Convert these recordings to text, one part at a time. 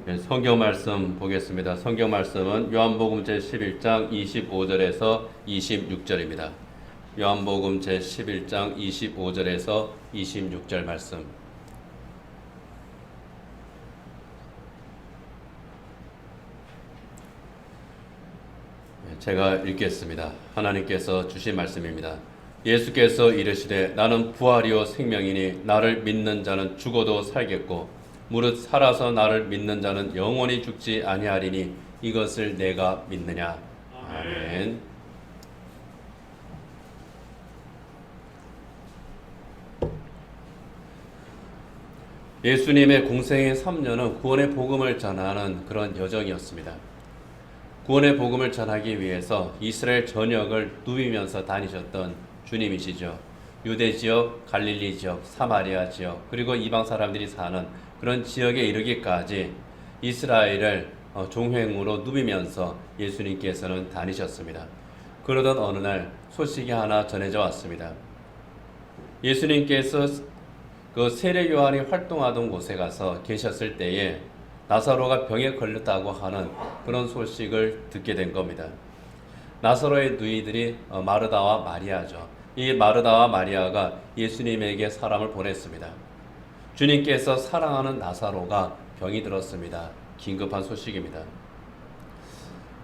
네, 성경 말씀 보겠습니다. 성경 말씀은 요한복음 제11장 25절에서 26절입니다. 요한복음 제11장 25절에서 26절 말씀. 제가 읽겠습니다. 하나님께서 주신 말씀입니다. 예수께서 이르시되 나는 부활이요 생명이니 나를 믿는 자는 죽어도 살겠고 무릇 살아서 나를 믿는 자는 영원히 죽지 아니하리니 이것을 내가 믿느냐. 아멘. 예수님의 공생의 3년은 구원의 복음을 전하는 그런 여정이었습니다. 구원의 복음을 전하기 위해서 이스라엘 전역을 누비면서 다니셨던 주님이시죠. 유대 지역, 갈릴리 지역, 사마리아 지역, 그리고 이방 사람들이 사는 그런 지역에 이르기까지 이스라엘을 종횡으로 누비면서 예수님께서는 다니셨습니다. 그러던 어느 날 소식이 하나 전해져 왔습니다. 예수님께서 그 세례 요한이 활동하던 곳에 가서 계셨을 때에 나사로가 병에 걸렸다고 하는 그런 소식을 듣게 된 겁니다. 나사로의 누이들이 마르다와 마리아죠. 이 마르다와 마리아가 예수님에게 사람을 보냈습니다. 주님께서 사랑하는 나사로가 병이 들었습니다. 긴급한 소식입니다.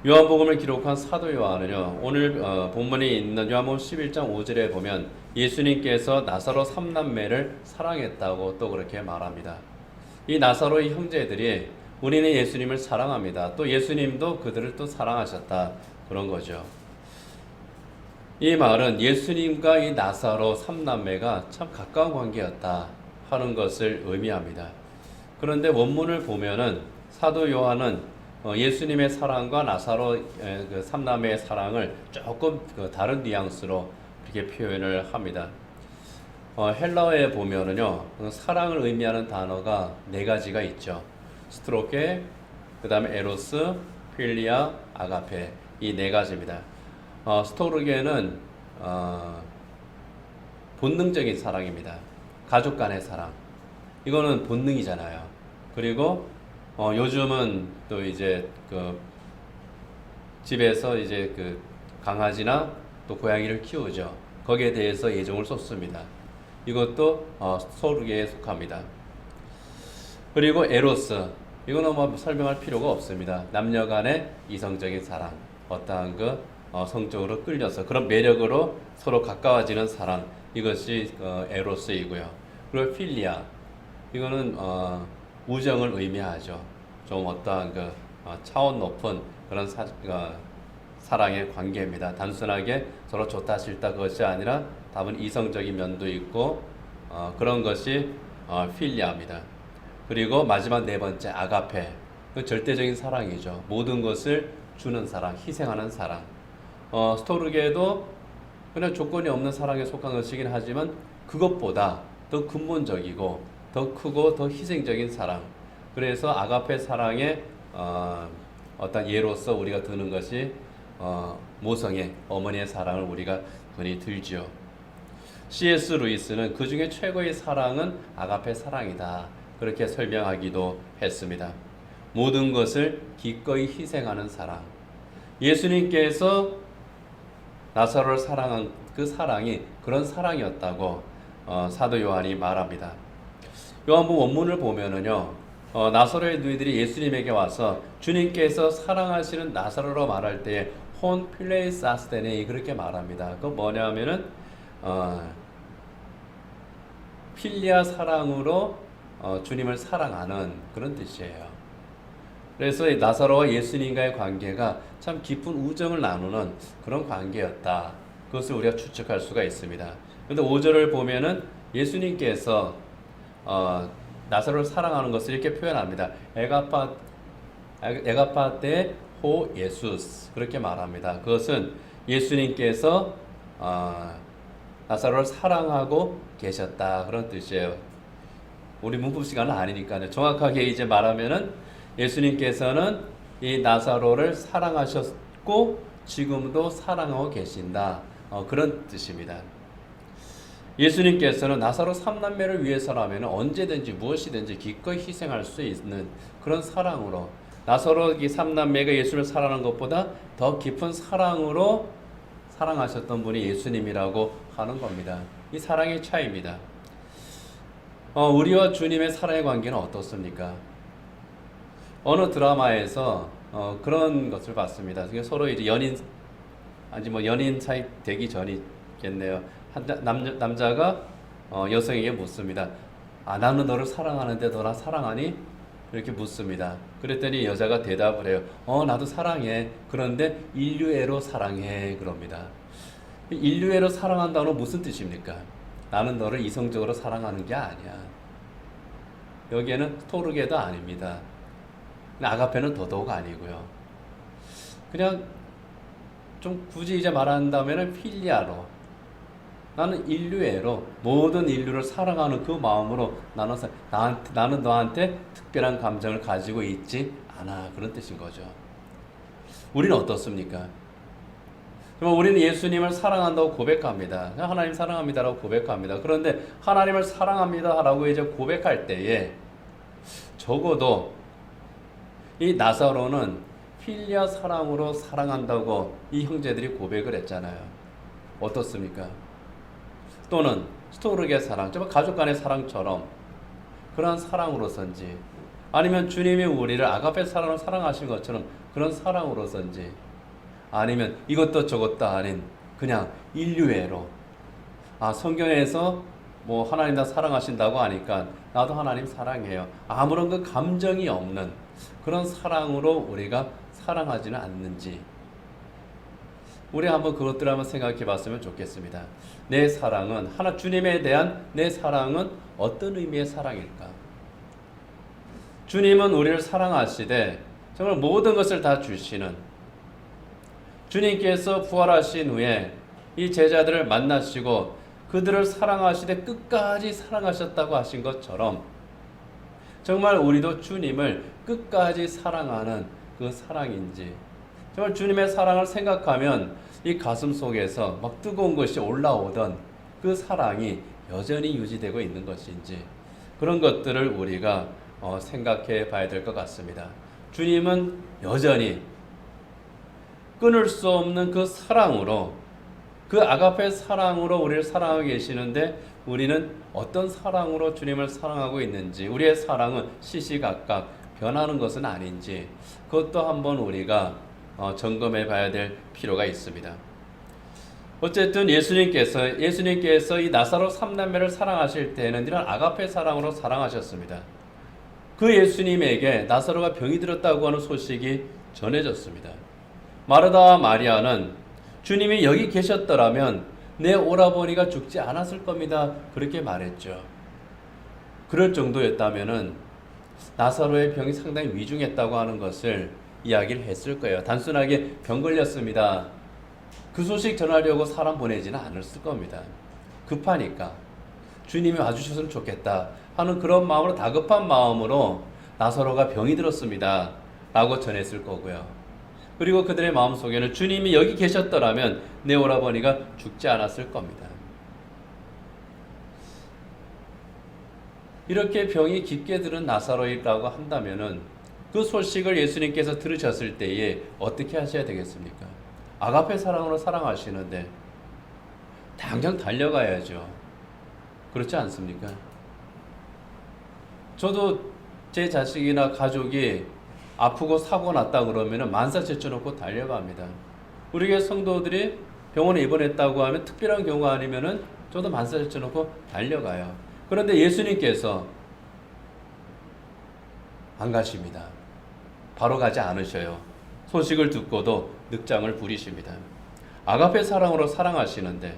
요한복음을 기록한 사도 요한은요, 오늘 본문에 있는 요한복음 11장 5절에 보면 예수님께서 나사로 3남매를 사랑했다고 또 그렇게 말합니다. 이 나사로의 형제들이 우리는 예수님을 사랑합니다. 또 예수님도 그들을 또 사랑하셨다. 그런 거죠. 이 말은 예수님과 이 나사로 3남매가 참 가까운 관계였다 하는 것을 의미합니다. 그런데 원문을 보면은 사도 요한은 예수님의 사랑과 나사로 그 3남매의 사랑을 조금 다른 뉘앙스로 이렇게 표현을 합니다. 헬라어에 보면은요, 사랑을 의미하는 단어가 네 가지가 있죠. 스트로게, 그 다음에 에로스, 필리아, 아가페, 이 네 가지입니다. 스토르게는 본능적인 사랑입니다. 가족 간의 사랑. 이거는 본능이잖아요. 그리고 요즘은 또 이제 그 집에서 이제 그 강아지나 또 고양이를 키우죠. 거기에 대해서 애정을 쏟습니다. 이것도 스토르게에 속합니다. 그리고 에로스, 이거는 뭐 설명할 필요가 없습니다. 남녀 간의 이성적인 사랑, 어떠한 그 성적으로 끌려서 그런 매력으로 서로 가까워지는 사랑, 이것이 에로스이고요. 그리고 필리아, 이거는 우정을 의미하죠. 좀 어떠한 그 차원 높은 그런 사랑의 관계입니다. 단순하게 서로 좋다 싫다 그것이 아니라 다분 이성적인 면도 있고 그런 것이 필리아입니다. 그리고 마지막 네 번째 아가페, 그 절대적인 사랑이죠. 모든 것을 주는 사랑, 희생하는 사랑. 스토르게도 그냥 조건이 없는 사랑에 속한 것이긴 하지만 그것보다 더 근본적이고 더 크고 더 희생적인 사랑. 그래서 아가페 사랑의 어떤 예로서 우리가 드는 것이 모성의 어머니의 사랑을 우리가 흔히 들지요. C.S. 루이스는 그 중에 최고의 사랑은 아가페 사랑이다. 그렇게 설명하기도 했습니다. 모든 것을 기꺼이 희생하는 사랑. 예수님께서 나사로를 사랑한 그 사랑이 그런 사랑이었다고 사도 요한이 말합니다. 요한복음 원문을 보면은요, 나사로의 누이들이 예수님에게 와서 주님께서 사랑하시는 나사로로 말할 때에 혼 필레이스 아스테네이 그렇게 말합니다. 그 뭐냐면은 필리아 사랑으로 주님을 사랑하는 그런 뜻이에요. 그래서 나사로와 예수님과의 관계가 참 깊은 우정을 나누는 그런 관계였다. 그것을 우리가 추측할 수가 있습니다. 그런데 5절을 보면은 예수님께서 나사로를 사랑하는 것을 이렇게 표현합니다. 에가파테 호 예수스 그렇게 말합니다. 그것은 예수님께서 나사로를 사랑하고 계셨다 그런 뜻이에요. 우리 문법 시간은 아니니까요. 정확하게 이제 말하면은 예수님께서는 이 나사로를 사랑하셨고 지금도 사랑하고 계신다. 그런 뜻입니다. 예수님께서는 나사로 3남매를 위해서라면 언제든지 무엇이든지 기꺼이 희생할 수 있는 그런 사랑으로, 나사로 이 3남매가 예수를 사랑하는 것보다 더 깊은 사랑으로 사랑하셨던 분이 예수님이라고 하는 겁니다. 이 사랑의 차이입니다. 우리와 주님의 사랑의 관계는 어떻습니까? 어느 드라마에서 그런 것을 봤습니다. 서로 이제 연인 사이 되기 전이겠네요. 남자가 여성에게 묻습니다. 나는 너를 사랑하는데 너 나 사랑하니? 이렇게 묻습니다. 그랬더니 여자가 대답을 해요. 나도 사랑해. 그런데 인류애로 사랑해. 그럽니다. 인류애로 사랑한다는 무슨 뜻입니까? 나는 너를 이성적으로 사랑하는 게 아니야. 여기에는 토르게도 아닙니다. 아가페는 더더욱 아니고요. 그냥 좀 굳이 이제 말한다면 필리아로, 나는 인류애로 모든 인류를 사랑하는 그 마음으로 나는 너한테 특별한 감정을 가지고 있지 않아. 그런 뜻인 거죠. 우리는 어떻습니까? 우리는 예수님을 사랑한다고 고백합니다. 하나님 사랑합니다라고 고백합니다. 그런데 하나님을 사랑합니다라고 이제 고백할 때에 적어도 이 나사로는 필리아 사랑으로 사랑한다고 이 형제들이 고백을 했잖아요. 어떻습니까? 또는 스토르게 사랑, 정말 가족 간의 사랑처럼 그러한 사랑으로선지, 아니면 주님이 우리를 아가페 사랑으로 사랑하신 것처럼 그런 사랑으로선지, 아니면 이것도 저것도 아닌 그냥 인류애로, 성경에서 뭐 하나님 다 사랑하신다고 하니까 나도 하나님 사랑해요, 아무런 그 감정이 없는 그런 사랑으로 우리가 사랑하지는 않는지, 우리 한번 그것들을 한번 생각해 봤으면 좋겠습니다. 내 사랑은, 주님에 대한 내 사랑은 어떤 의미의 사랑일까? 주님은 우리를 사랑하시되 정말 모든 것을 다 주시는, 주님께서 부활하신 후에 이 제자들을 만나시고 그들을 사랑하시되 끝까지 사랑하셨다고 하신 것처럼 정말 우리도 주님을 끝까지 사랑하는 그 사랑인지, 정말 주님의 사랑을 생각하면 이 가슴 속에서 막 뜨거운 것이 올라오던 그 사랑이 여전히 유지되고 있는 것인지, 그런 것들을 우리가 생각해 봐야 될 것 같습니다. 주님은 여전히 끊을 수 없는 그 사랑으로, 그 아가페 사랑으로 우리를 사랑하고 계시는데 우리는 어떤 사랑으로 주님을 사랑하고 있는지, 우리의 사랑은 시시각각 변하는 것은 아닌지, 그것도 한번 우리가 점검해 봐야 될 필요가 있습니다. 어쨌든 예수님께서 이 나사로 3남매를 사랑하실 때는 이런 아가페 사랑으로 사랑하셨습니다. 그 예수님에게 나사로가 병이 들었다고 하는 소식이 전해졌습니다. 마르다와 마리아는 주님이 여기 계셨더라면 내 오라버니가 죽지 않았을 겁니다, 그렇게 말했죠. 그럴 정도였다면은 나사로의 병이 상당히 위중했다고 하는 것을 이야기를 했을 거예요. 단순하게 병 걸렸습니다, 그 소식 전하려고 사람 보내지는 않았을 겁니다. 급하니까 주님이 와주셨으면 좋겠다 하는 그런 마음으로, 다급한 마음으로 나사로가 병이 들었습니다 라고 전했을 거고요. 그리고 그들의 마음속에는 주님이 여기 계셨더라면 내 오라버니가 죽지 않았을 겁니다. 이렇게 병이 깊게 들은 나사로라고 한다면은 그 소식을 예수님께서 들으셨을 때에 어떻게 하셔야 되겠습니까? 아가페 사랑으로 사랑하시는데 당장 달려가야죠. 그렇지 않습니까? 저도 제 자식이나 가족이 아프고 사고 났다 그러면 만사 제쳐놓고 달려갑니다. 우리 교회 성도들이 병원에 입원했다고 하면 특별한 경우가 아니면은 저도 만사 제쳐놓고 달려가요. 그런데 예수님께서 안 가십니다. 바로 가지 않으셔요. 소식을 듣고도 늑장을 부리십니다. 아가페 사랑으로 사랑하시는데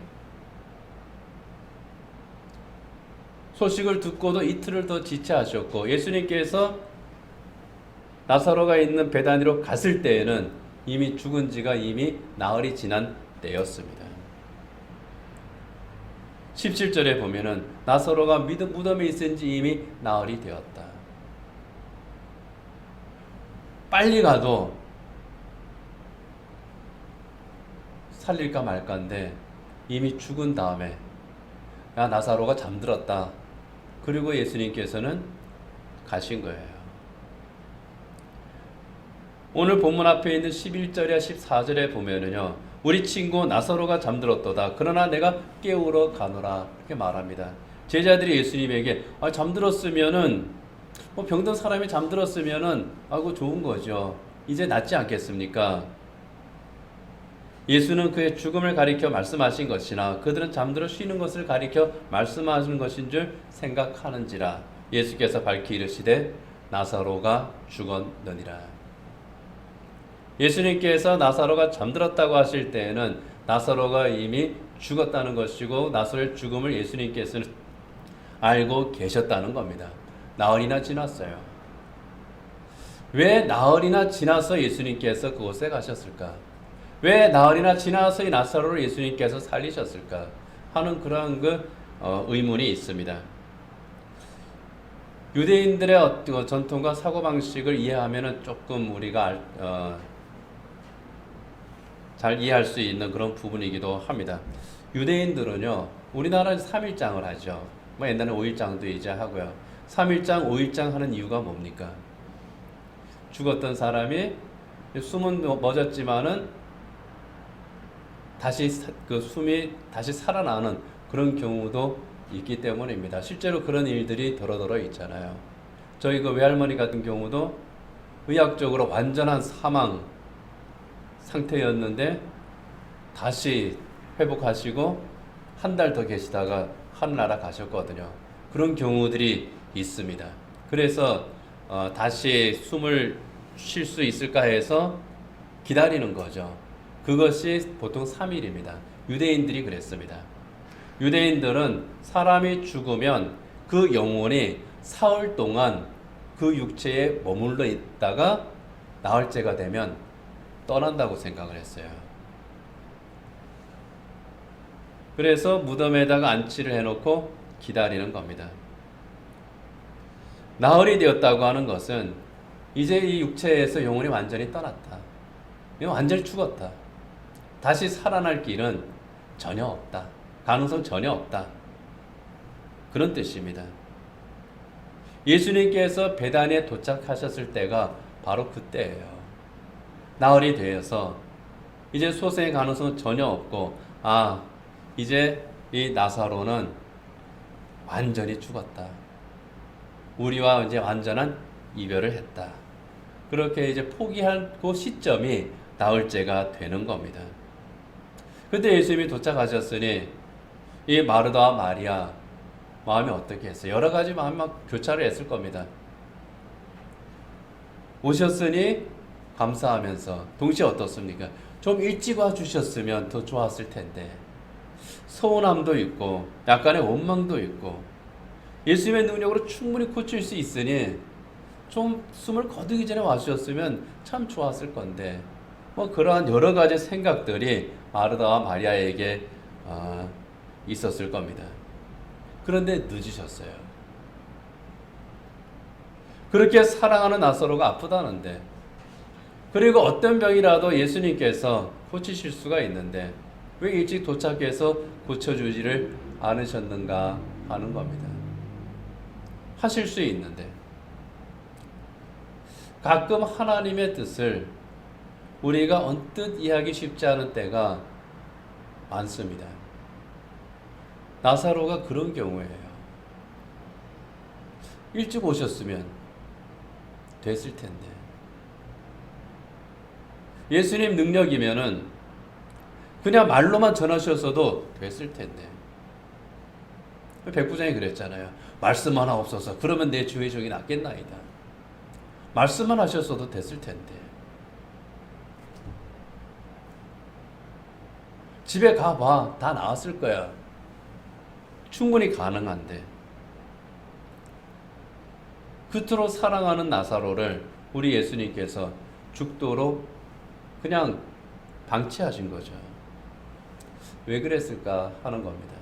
소식을 듣고도 이틀을 더 지체하셨고, 예수님께서 나사로가 있는 베다니로 갔을 때에는 이미 죽은 지가 이미 나흘이 지난 때였습니다. 17절에 보면은 나사로가 무덤에 있은 지 이미 나흘이 되었다. 빨리 가도 살릴까 말까인데 이미 죽은 다음에 야, 나사로가 잠들었다. 그리고 예수님께서는 가신 거예요. 오늘 본문 앞에 있는 11절에 14절에 보면은요, 우리 친구 나사로가 잠들었도다. 그러나 내가 깨우러 가노라. 이렇게 말합니다. 제자들이 예수님에게 잠들었으면은 병든 사람이 잠들었으면은 아이고 좋은 거죠. 이제 낫지 않겠습니까? 예수는 그의 죽음을 가리켜 말씀하신 것이나 그들은 잠들어 쉬는 것을 가리켜 말씀하시는 것인 줄 생각하는지라. 예수께서 밝히 이르시되 나사로가 죽었느니라. 예수님께서 나사로가 잠들었다고 하실 때에는 나사로가 이미 죽었다는 것이고 나사로의 죽음을 예수님께서는 알고 계셨다는 겁니다. 나흘이나 지났어요. 왜 나흘이나 지나서 예수님께서 그곳에 가셨을까? 왜 나흘이나 지나서 이 나사로를 예수님께서 살리셨을까? 하는 그러한 의문이 있습니다. 유대인들의 전통과 사고방식을 이해하면 조금 우리가 잘 이해할 수 있는 그런 부분이기도 합니다. 유대인들은요, 우리나라는 3일장을 하죠. 옛날에 5일장도 이제 하고요. 3일장, 5일장 하는 이유가 뭡니까? 죽었던 사람이 숨은 멎었지만은 다시 숨이 다시 살아나는 그런 경우도 있기 때문입니다. 실제로 그런 일들이 더러더러 있잖아요. 저희 외할머니 같은 경우도 의학적으로 완전한 사망 상태였는데 다시 회복하시고 한 달 더 계시다가 하늘나라 가셨거든요. 그런 경우들이 있습니다. 그래서 다시 숨을 쉴 수 있을까 해서 기다리는 거죠. 그것이 보통 3일입니다. 유대인들이 그랬습니다. 유대인들은 사람이 죽으면 그 영혼이 사흘 동안 그 육체에 머물러 있다가 나흘째가 되면 떠난다고 생각을 했어요. 그래서 무덤에다가 안치를 해놓고 기다리는 겁니다. 나흘이 되었다고 하는 것은 이제 이 육체에서 영혼이 완전히 떠났다. 완전히 죽었다. 다시 살아날 길은 전혀 없다. 가능성 전혀 없다. 그런 뜻입니다. 예수님께서 베다니에 도착하셨을 때가 바로 그때예요. 나흘이 되어서 이제 소생의 가능성은 전혀 없고 이제 이 나사로는 완전히 죽었다. 우리와 이제 완전한 이별을 했다. 그렇게 이제 포기하고 시점이 나흘째가 되는 겁니다. 그때 예수님이 도착하셨으니 이 마르다와 마리아 마음이 어떻게 했어요? 여러 가지 마음이 막 교차를 했을 겁니다. 오셨으니 감사하면서 동시에 어떻습니까? 좀 일찍 와주셨으면 더 좋았을 텐데 서운함도 있고 약간의 원망도 있고 예수님의 능력으로 충분히 고칠 수 있으니 좀 숨을 거두기 전에 와주셨으면 참 좋았을 건데 그러한 여러 가지 생각들이 마르다와 마리아에게 있었을 겁니다. 그런데 늦으셨어요. 그렇게 사랑하는 나사로가 아프다는데 그리고 어떤 병이라도 예수님께서 고치실 수가 있는데 왜 일찍 도착해서 고쳐주지를 않으셨는가 하는 겁니다. 하실 수 있는데 가끔 하나님의 뜻을 우리가 언뜻 이해하기 쉽지 않은 때가 많습니다. 나사로가 그런 경우예요. 일찍 오셨으면 됐을 텐데 예수님 능력이면은 그냥 말로만 전하셨어도 됐을 텐데 백부장이 그랬잖아요. 말씀 하나 없어서 그러면 내 주의 종이 낫겠나이다. 말씀만 하셨어도 됐을 텐데 집에 가봐. 다 나았을 거야. 충분히 가능한데 그토록 사랑하는 나사로를 우리 예수님께서 죽도록 그냥 방치하신 거죠. 왜 그랬을까 하는 겁니다.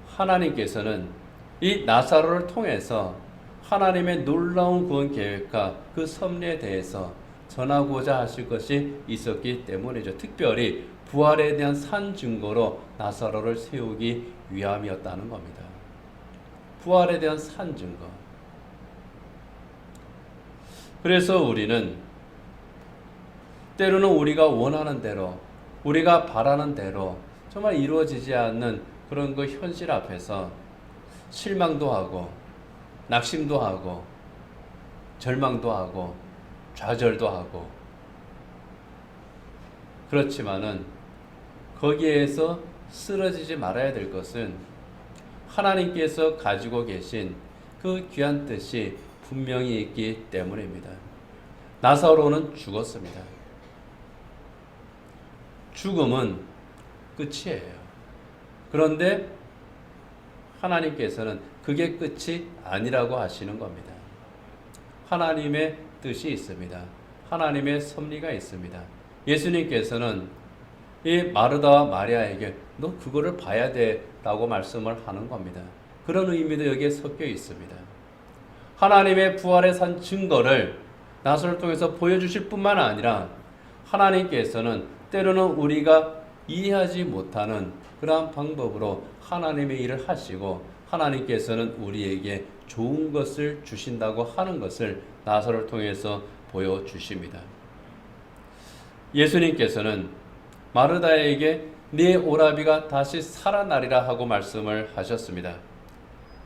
하나님께서는 이 나사로를 통해서 하나님의 놀라운 구원 계획과 그 섭리에 대해서 전하고자 하실 것이 있었기 때문이죠. 특별히 부활에 대한 산 증거로 나사로를 세우기 위함이었다는 겁니다. 부활에 대한 산 증거. 그래서 우리는 때로는 우리가 원하는 대로, 우리가 바라는 대로 정말 이루어지지 않는 그런 그 현실 앞에서 실망도 하고 낙심도 하고 절망도 하고 좌절도 하고, 그렇지만은 거기에서 쓰러지지 말아야 될 것은 하나님께서 가지고 계신 그 귀한 뜻이 분명히 있기 때문입니다. 나사로는 죽었습니다. 죽음은 끝이에요. 그런데 하나님께서는 그게 끝이 아니라고 하시는 겁니다. 하나님의 뜻이 있습니다. 하나님의 섭리가 있습니다. 예수님께서는 이 마르다와 마리아에게 너 그거를 봐야 돼라고 말씀을 하는 겁니다. 그런 의미도 여기에 섞여 있습니다. 하나님의 부활의 산 증거를 나사로를 통해서 보여주실 뿐만 아니라 하나님께서는 때로는 우리가 이해하지 못하는 그러한 방법으로 하나님의 일을 하시고, 하나님께서는 우리에게 좋은 것을 주신다고 하는 것을 나사로를 통해서 보여주십니다. 예수님께서는 마르다에게 네 오라비가 다시 살아나리라 하고 말씀을 하셨습니다.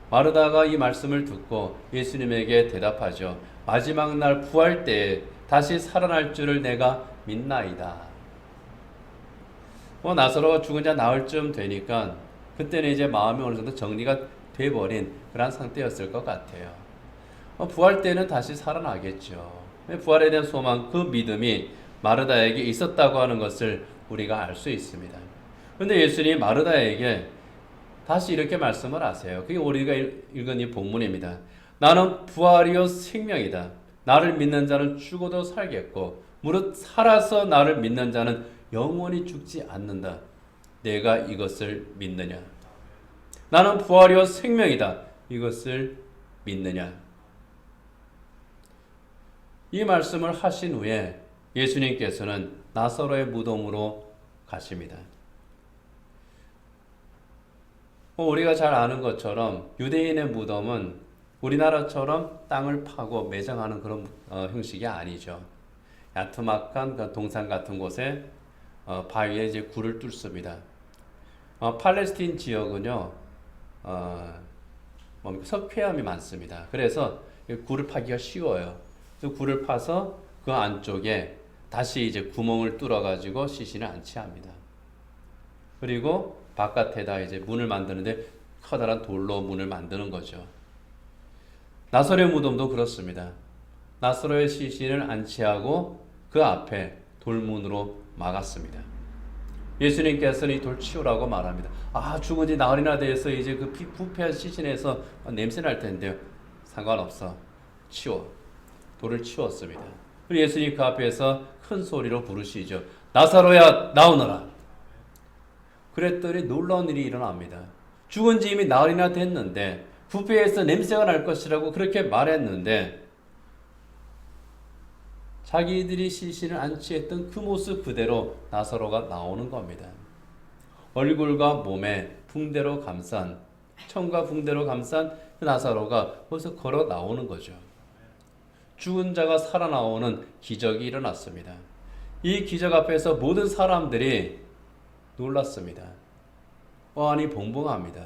마르다가 이 말씀을 듣고 예수님에게 대답하죠. 마지막 날 부활 때에 다시 살아날 줄을 내가 믿나이다. 나사로가 죽은 자 나흘 쯤 되니까 그때는 이제 마음이 어느 정도 정리가 돼버린 그런 상태였을 것 같아요. 부활 때는 다시 살아나겠죠. 부활에 대한 소망, 그 믿음이 마르다에게 있었다고 하는 것을 우리가 알 수 있습니다. 그런데 예수님이 마르다에게 다시 이렇게 말씀을 하세요. 그게 우리가 읽은 이 본문입니다. 나는 부활이요 생명이다. 나를 믿는 자는 죽어도 살겠고 무릇 살아서 나를 믿는 자는 영원히 죽지 않는다. 내가 이것을 믿느냐? 나는 부활이요 생명이다. 이것을 믿느냐? 이 말씀을 하신 후에 예수님께서는 나사로의 무덤으로 가십니다. 우리가 잘 아는 것처럼 유대인의 무덤은 우리나라처럼 땅을 파고 매장하는 그런 형식이 아니죠. 야트막한 동산 같은 곳에 바위에 이제 굴을 뚫습니다. 팔레스틴 지역은요, 석회암이 많습니다. 그래서 굴을 파기가 쉬워요. 그래서 굴을 파서 그 안쪽에 다시 이제 구멍을 뚫어가지고 시신을 안치합니다. 그리고 바깥에다 이제 문을 만드는데 커다란 돌로 문을 만드는 거죠. 나사로의 무덤도 그렇습니다. 나사로의 시신을 안치하고 그 앞에 돌문으로 막았습니다. 예수님께서는 이 돌 치우라고 말합니다. 죽은 지 나흘이나 돼서 이제 그 부패한 시신에서 냄새 날 텐데요. 상관없어. 치워. 돌을 치웠습니다. 그리고 예수님 그 앞에서 큰 소리로 부르시죠. 나사로야 나오너라. 그랬더니 놀라운 일이 일어납니다. 죽은 지 이미 나흘이나 됐는데 부패에서 냄새가 날 것이라고 그렇게 말했는데 자기들이 시신을 안치했던 그 모습 그대로 나사로가 나오는 겁니다. 얼굴과 몸에 붕대로 감싼, 천과 붕대로 감싼 그 나사로가 벌써 걸어 나오는 거죠. 죽은 자가 살아나오는 기적이 일어났습니다. 이 기적 앞에서 모든 사람들이 놀랐습니다. 어안이 봉봉합니다.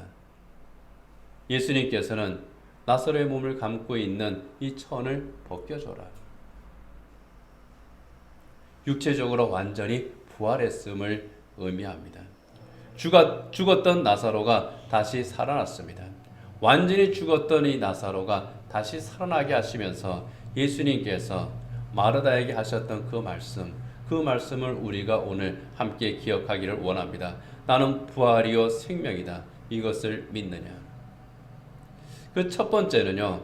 예수님께서는 나사로의 몸을 감고 있는 이 천을 벗겨줘라. 육체적으로 완전히 부활했음을 의미합니다. 죽었던 나사로가 다시 살아났습니다. 완전히 죽었던 이 나사로가 다시 살아나게 하시면서 예수님께서 마르다에게 하셨던 그 말씀을 우리가 오늘 함께 기억하기를 원합니다. 나는 부활이요 생명이다. 이것을 믿느냐? 그 첫 번째는요,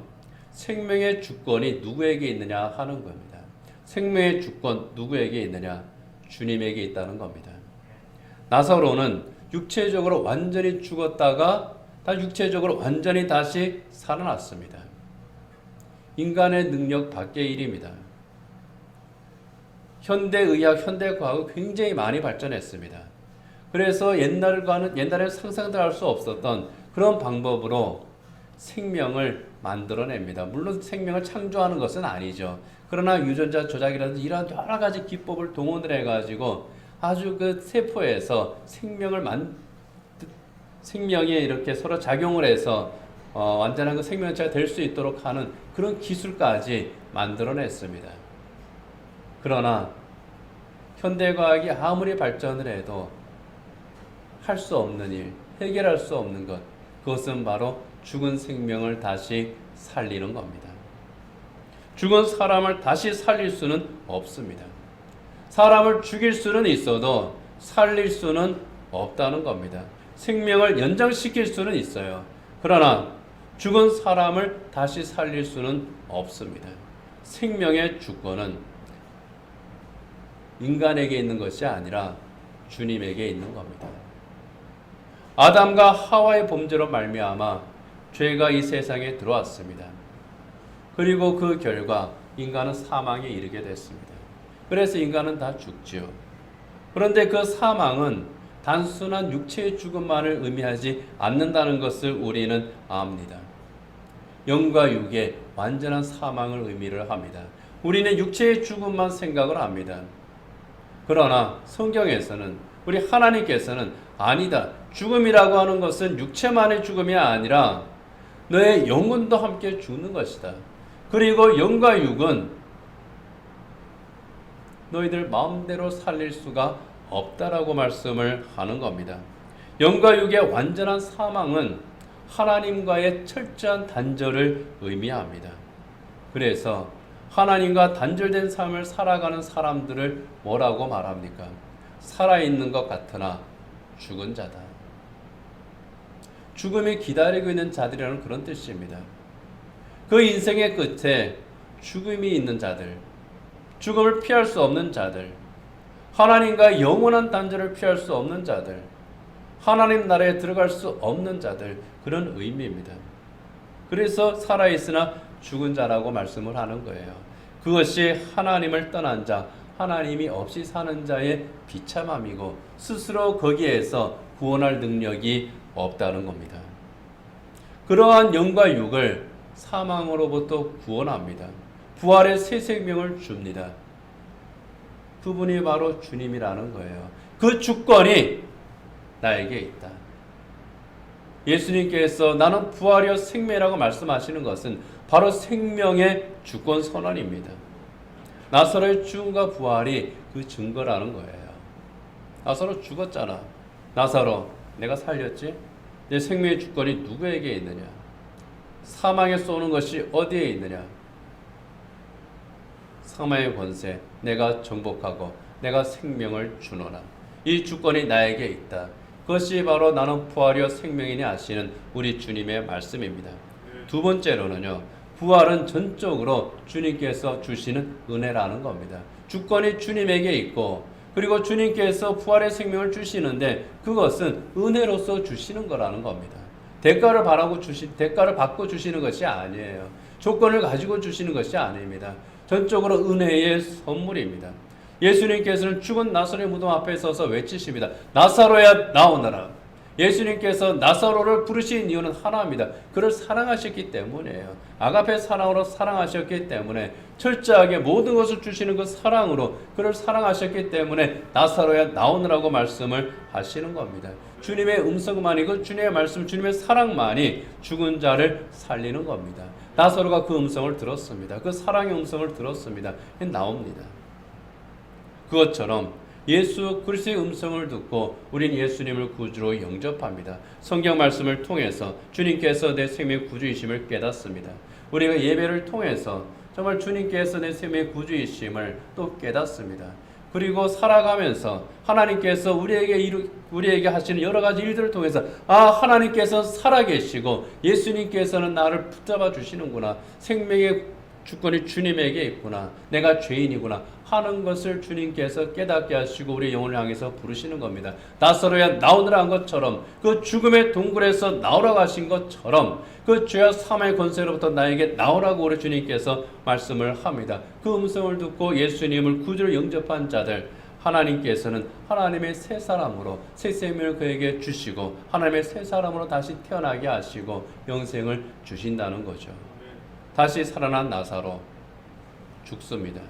생명의 주권이 누구에게 있느냐 하는 겁니다. 생명의 주권 누구에게 있느냐? 주님에게 있다는 겁니다. 나사로는 육체적으로 완전히 죽었다가 육체적으로 완전히 다시 살아났습니다. 인간의 능력 밖의 일입니다. 현대의학, 현대과학이 굉장히 많이 발전했습니다. 그래서 옛날에 상상도 할 수 없었던 그런 방법으로 생명을 만들어냅니다. 물론 생명을 창조하는 것은 아니죠. 그러나 유전자 조작이라든지 이런 여러 가지 기법을 동원을 해가지고 아주 그 세포에서 생명이 이렇게 서로 작용을 해서 완전한 그 생명체가 될 수 있도록 하는 그런 기술까지 만들어냈습니다. 그러나 현대과학이 아무리 발전을 해도 할 수 없는 일, 해결할 수 없는 것, 그것은 바로 죽은 생명을 다시 살리는 겁니다. 죽은 사람을 다시 살릴 수는 없습니다. 사람을 죽일 수는 있어도 살릴 수는 없다는 겁니다. 생명을 연장시킬 수는 있어요. 그러나 죽은 사람을 다시 살릴 수는 없습니다. 생명의 주권은 인간에게 있는 것이 아니라 주님에게 있는 겁니다. 아담과 하와의 범죄로 말미암아 죄가 이 세상에 들어왔습니다. 그리고 그 결과 인간은 사망에 이르게 됐습니다. 그래서 인간은 다 죽지요. 그런데 그 사망은 단순한 육체의 죽음만을 의미하지 않는다는 것을 우리는 압니다. 영과 육의 완전한 사망을 의미를 합니다. 우리는 육체의 죽음만 생각을 합니다. 그러나 성경에서는 우리 하나님께서는 아니다. 죽음이라고 하는 것은 육체만의 죽음이 아니라 너의 영혼도 함께 죽는 것이다. 그리고 영과 육은 너희들 마음대로 살릴 수가 없다라고 말씀을 하는 겁니다. 영과 육의 완전한 사망은 하나님과의 철저한 단절을 의미합니다. 그래서 하나님과 단절된 삶을 살아가는 사람들을 뭐라고 말합니까? 살아있는 것 같으나 죽은 자다. 죽음이 기다리고 있는 자들이라는 그런 뜻입니다. 그 인생의 끝에 죽음이 있는 자들, 죽음을 피할 수 없는 자들, 하나님과 영원한 단절을 피할 수 없는 자들, 하나님 나라에 들어갈 수 없는 자들, 그런 의미입니다. 그래서 살아있으나 죽은 자라고 말씀을 하는 거예요. 그것이 하나님을 떠난 자, 하나님이 없이 사는 자의 비참함이고 스스로 거기에서 구원할 능력이 없다는 겁니다. 그러한 영과 육을 사망으로부터 구원합니다. 부활의 새 생명을 줍니다. 그분이 바로 주님이라는 거예요. 그 주권이 나에게 있다. 예수님께서 나는 부활이요 생명이라고 말씀하시는 것은 바로 생명의 주권 선언입니다. 나사로의 죽음과 부활이 그 증거라는 거예요. 나사로 죽었잖아. 나사로, 내가 살렸지? 내 생명의 주권이 누구에게 있느냐? 사망에 쏘는 것이 어디에 있느냐? 사망의 권세, 내가 정복하고 내가 생명을 주노라. 이 주권이 나에게 있다. 그것이 바로 나는 부활이요 생명이니 하시는 우리 주님의 말씀입니다. 두 번째로는요, 부활은 전적으로 주님께서 주시는 은혜라는 겁니다. 주권이 주님에게 있고, 그리고 주님께서 부활의 생명을 주시는데 그것은 은혜로서 주시는 거라는 겁니다. 대가를 받고 주시는 것이 아니에요. 조건을 가지고 주시는 것이 아닙니다. 전적으로 은혜의 선물입니다. 예수님께서는 죽은 나사로의 무덤 앞에 서서 외치십니다. 나사로야 나오너라. 예수님께서 나사로를 부르신 이유는 하나입니다. 그를 사랑하셨기 때문이에요. 아가페 사랑으로 사랑하셨기 때문에, 철저하게 모든 것을 주시는 그 사랑으로 그를 사랑하셨기 때문에 나사로야 나오느라고 말씀을 하시는 겁니다. 주님의 음성만이, 그 주님의 말씀, 주님의 사랑만이 죽은 자를 살리는 겁니다. 나사로가 그 음성을 들었습니다. 그 사랑의 음성을 들었습니다. 나옵니다. 그것처럼 예수 그리스도의 음성을 듣고 우린 예수님을 구주로 영접합니다. 성경 말씀을 통해서 주님께서 내 생명의 구주이심을 깨닫습니다. 우리가 예배를 통해서 정말 주님께서 내 생명의 구주이심을 또 깨닫습니다. 그리고 살아가면서 하나님께서 우리에게 하시는 여러 가지 일들을 통해서 하나님께서 살아계시고 예수님께서는 나를 붙잡아 주시는구나. 생명의 주권이 주님에게 있구나. 내가 죄인이구나 하는 것을 주님께서 깨닫게 하시고 우리 영혼을 향해서 부르시는 겁니다. 나사로야 나오느라 한 것처럼, 그 죽음의 동굴에서 나오라고 하신 것처럼 그 죄와 사망의 권세로부터 나에게 나오라고 우리 주님께서 말씀을 합니다. 그 음성을 듣고 예수님을 구주로 영접한 자들, 하나님께서는 하나님의 새 사람으로 새 생명을 그에게 주시고 하나님의 새 사람으로 다시 태어나게 하시고 영생을 주신다는 거죠. 다시 살아난 나사로 죽습니다.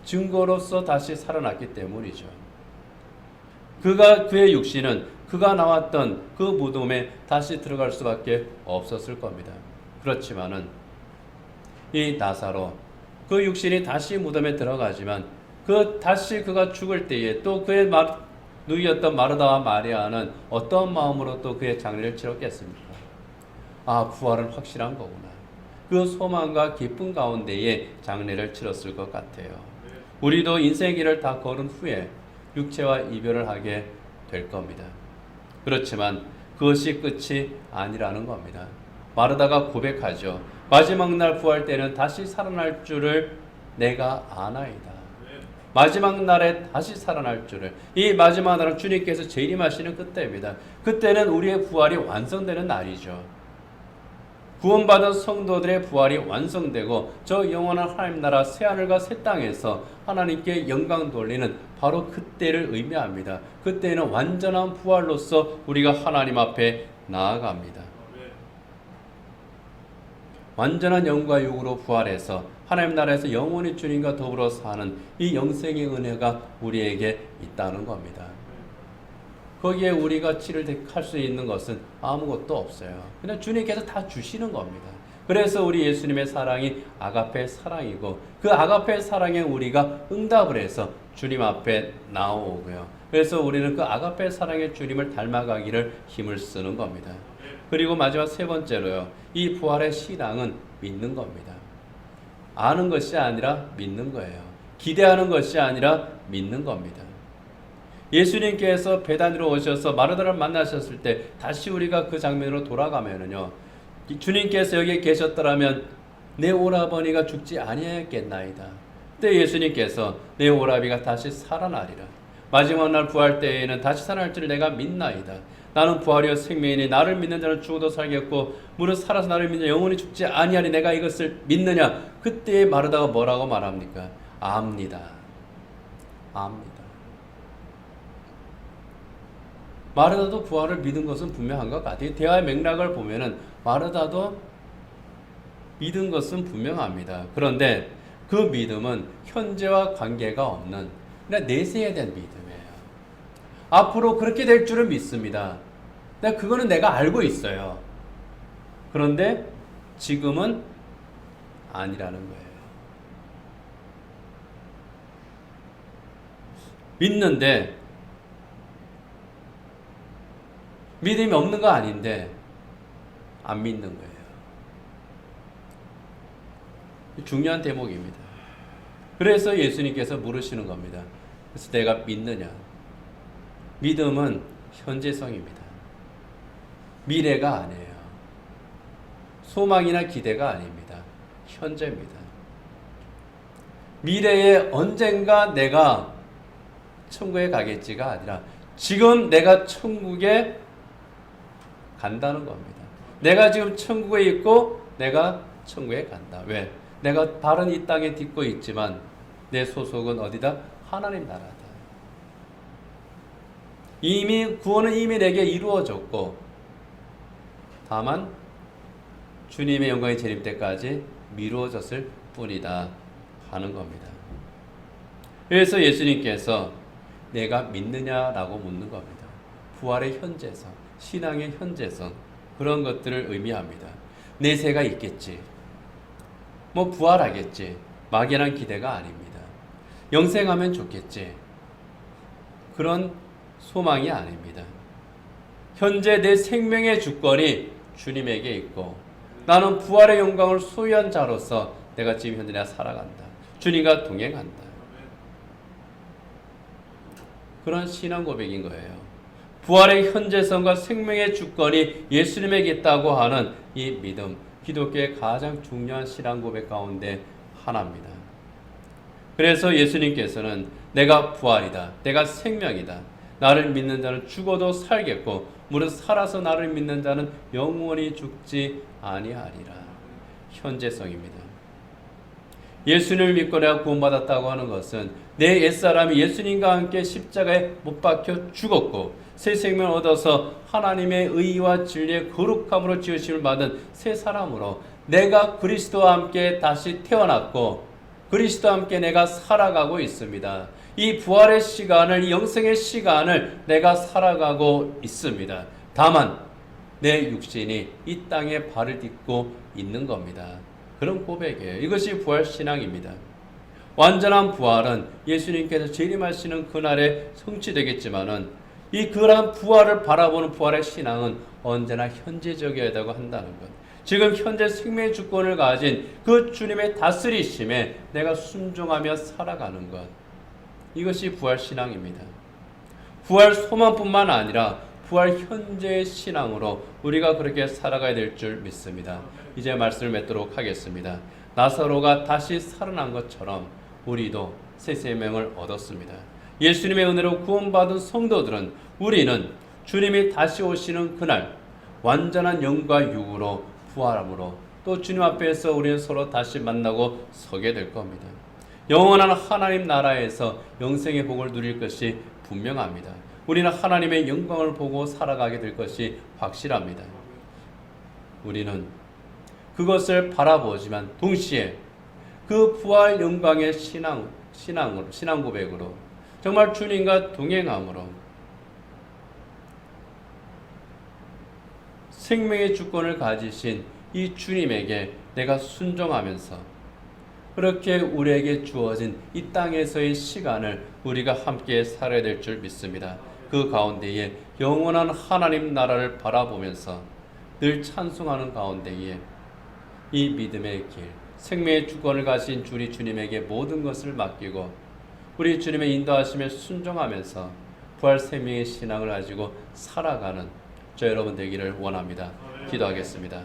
증거로서 다시 살아났기 때문이죠. 그의 육신은 그가 나왔던 그 무덤에 다시 들어갈 수밖에 없었을 겁니다. 그렇지만은 이 나사로 그 육신이 다시 무덤에 들어가지만 다시 그가 죽을 때에 또 그의 누이였던 마르다와 마리아는 어떤 마음으로 또 그의 장례를 치렀겠습니까? 아, 부활은 확실한 거구나. 그 소망과 기쁨 가운데에 장례를 치렀을 것 같아요. 우리도 인생의 길을 다 걸은 후에 육체와 이별을 하게 될 겁니다. 그렇지만 그것이 끝이 아니라는 겁니다. 마르다가 고백하죠. 마지막 날 부활 때는 다시 살아날 줄을 내가 아나이다. 마지막 날에 다시 살아날 줄을. 이 마지막 날은 주님께서 재림하시는 그때입니다. 그때는 우리의 부활이 완성되는 날이죠. 구원받은 성도들의 부활이 완성되고 저 영원한 하나님 나라 새하늘과 새 땅에서 하나님께 영광 돌리는 바로 그때를 의미합니다. 그때는 완전한 부활로서 우리가 하나님 앞에 나아갑니다. 완전한 영과 육으로 부활해서 하나님 나라에서 영원히 주님과 더불어 사는 이 영생의 은혜가 우리에게 있다는 겁니다. 거기에 우리가 치를 수 있는 것은 아무것도 없어요. 그냥 주님께서 다 주시는 겁니다. 그래서 우리 예수님의 사랑이 아가페 사랑이고 그 아가페 사랑에 우리가 응답을 해서 주님 앞에 나오고요. 그래서 우리는 그 아가페 사랑의 주님을 닮아가기를 힘을 쓰는 겁니다. 그리고 마지막 세 번째로요. 이 부활의 신앙은 믿는 겁니다. 아는 것이 아니라 믿는 거예요. 기대하는 것이 아니라 믿는 겁니다. 예수님께서 베다니로 오셔서 마르다를 만나셨을 때 다시 우리가 그 장면으로 돌아가면은요. 주님께서 여기에 계셨더라면 내 오라버니가 죽지 아니하였겠나이다. 그때 예수님께서 내 오라비가 다시 살아나리라. 마지막 날 부활 때에는 다시 살아날 줄 내가 믿나이다. 나는 부활이요 생명이니 나를 믿는 자는 죽어도 살겠고 무릇 살아서 나를 믿는 영원히 죽지 아니하니 내가 이것을 믿느냐. 그때 마르다가 뭐라고 말합니까? 압니다. 압니다. 마르다도 부활을 믿은 것은 분명한 것 같아요. 대화의 맥락을 보면은 마르다도 믿은 것은 분명합니다. 그런데 그 믿음은 현재와 관계가 없는 그냥 내세에 대한 믿음이에요. 앞으로 그렇게 될 줄은 믿습니다. 그거는 내가 알고 있어요. 그런데 지금은 아니라는 거예요. 믿는데 믿음이 없는 거 아닌데 안 믿는 거예요. 중요한 대목입니다. 그래서 예수님께서 물으시는 겁니다. 그래서 내가 믿느냐? 믿음은 현재성입니다. 미래가 아니에요. 소망이나 기대가 아닙니다. 현재입니다. 미래에 언젠가 내가 천국에 가겠지가 아니라 지금 내가 천국에 간다는 겁니다. 내가 지금 천국에 있고 내가 천국에 간다. 왜? 내가 발은 이 땅에 딛고 있지만 내 소속은 어디다? 하나님 나라다. 구원은 이미 내게 이루어졌고 다만 주님의 영광의 재림 때까지 미루어졌을 뿐이다 하는 겁니다. 그래서 예수님께서 내가 믿느냐라고 묻는 겁니다. 부활의 현재성, 신앙의 현재성, 그런 것들을 의미합니다. 내세가 있겠지. 부활하겠지. 막연한 기대가 아닙니다. 영생하면 좋겠지. 그런 소망이 아닙니다. 현재 내 생명의 주권이 주님에게 있고 나는 부활의 영광을 소유한 자로서 내가 지금 현재 내가 살아간다. 주님과 동행한다. 그런 신앙 고백인 거예요. 부활의 현재성과 생명의 주권이 예수님에게 있다고 하는 이 믿음, 기독교의 가장 중요한 신앙 고백 가운데 하나입니다. 그래서 예수님께서는 내가 부활이다, 내가 생명이다, 나를 믿는 자는 죽어도 살겠고 무릇 살아서 나를 믿는 자는 영원히 죽지 아니하리라. 현재성입니다. 예수님을 믿고 내가 구원받았다고 하는 것은 내 옛사람이 예수님과 함께 십자가에 못 박혀 죽었고 새 생명을 얻어서 하나님의 의와 진리의 거룩함으로 지으심을 받은 새 사람으로 내가 그리스도와 함께 다시 태어났고 그리스도와 함께 내가 살아가고 있습니다. 이 부활의 시간을, 이 영생의 시간을 내가 살아가고 있습니다. 다만 내 육신이 이 땅에 발을 딛고 있는 겁니다. 그런 고백이에요. 이것이 부활 신앙입니다. 완전한 부활은 예수님께서 재림하시는 그날에 성취되겠지만은 이 그러한 부활을 바라보는 부활의 신앙은 언제나 현재적이어야 한다는 것. 지금 현재 생명의 주권을 가진 그 주님의 다스리심에 내가 순종하며 살아가는 것. 이것이 부활 신앙입니다. 부활 소망뿐만 아니라 부활 현재의 신앙으로 우리가 그렇게 살아가야 될 줄 믿습니다. 이제 말씀을 맺도록 하겠습니다. 나사로가 다시 살아난 것처럼 우리도 새 생명을 얻었습니다. 예수님의 은혜로 구원받은 성도들은 우리는 주님이 다시 오시는 그날 완전한 영과 육으로 부활함으로 또 주님 앞에서 우리는 서로 다시 만나고 서게 될 겁니다. 영원한 하나님 나라에서 영생의 복을 누릴 것이 분명합니다. 우리는 하나님의 영광을 보고 살아가게 될 것이 확실합니다. 우리는 그것을 바라보지만 동시에 그 부활 영광의 신앙 고백으로 정말 주님과 동행함으로 생명의 주권을 가지신 이 주님에게 내가 순종하면서 그렇게 우리에게 주어진 이 땅에서의 시간을 우리가 함께 살아야 될 줄 믿습니다. 그 가운데에 영원한 하나님 나라를 바라보면서 늘 찬송하는 가운데에 이 믿음의 길, 생명의 주권을 가진 우리 주님에게 모든 것을 맡기고 우리 주님의 인도하심에 순종하면서 부활 생명의 신앙을 가지고 살아가는 저 여러분 되기를 원합니다. 기도하겠습니다.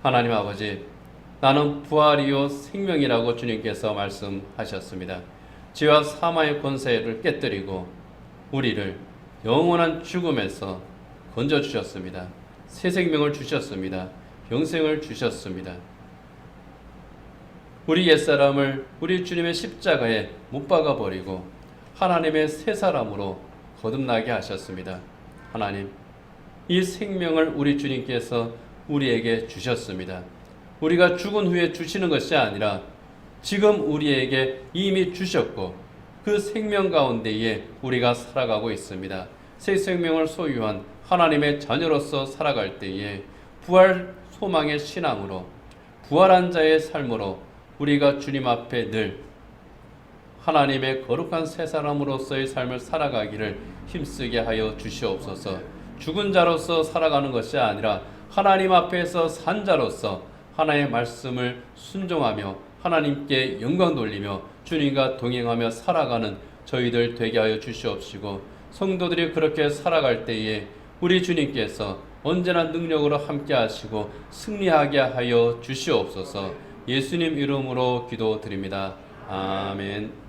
하나님 아버지, 나는 부활이요 생명이라고 주님께서 말씀하셨습니다. 죄와 사망의 권세를 깨뜨리고 우리를 영원한 죽음에서 건져주셨습니다. 새 생명을 주셨습니다. 영생을 주셨습니다. 우리 옛사람을 우리 주님의 십자가에 못 박아버리고 하나님의 새 사람으로 거듭나게 하셨습니다. 하나님, 이 생명을 우리 주님께서 우리에게 주셨습니다. 우리가 죽은 후에 주시는 것이 아니라 지금 우리에게 이미 주셨고 그 생명 가운데에 우리가 살아가고 있습니다. 새 생명을 소유한 하나님의 자녀로서 살아갈 때에 부활 소망의 신앙으로 부활한 자의 삶으로 우리가 주님 앞에 늘 하나님의 거룩한 새 사람으로서의 삶을 살아가기를 힘쓰게 하여 주시옵소서. 죽은 자로서 살아가는 것이 아니라 하나님 앞에서 산 자로서 하나님의 말씀을 순종하며 하나님께 영광 돌리며 주님과 동행하며 살아가는 저희들 되게 하여 주시옵시고 성도들이 그렇게 살아갈 때에 우리 주님께서 언제나 능력으로 함께 하시고 승리하게 하여 주시옵소서. 예수님 이름으로 기도드립니다. 아멘.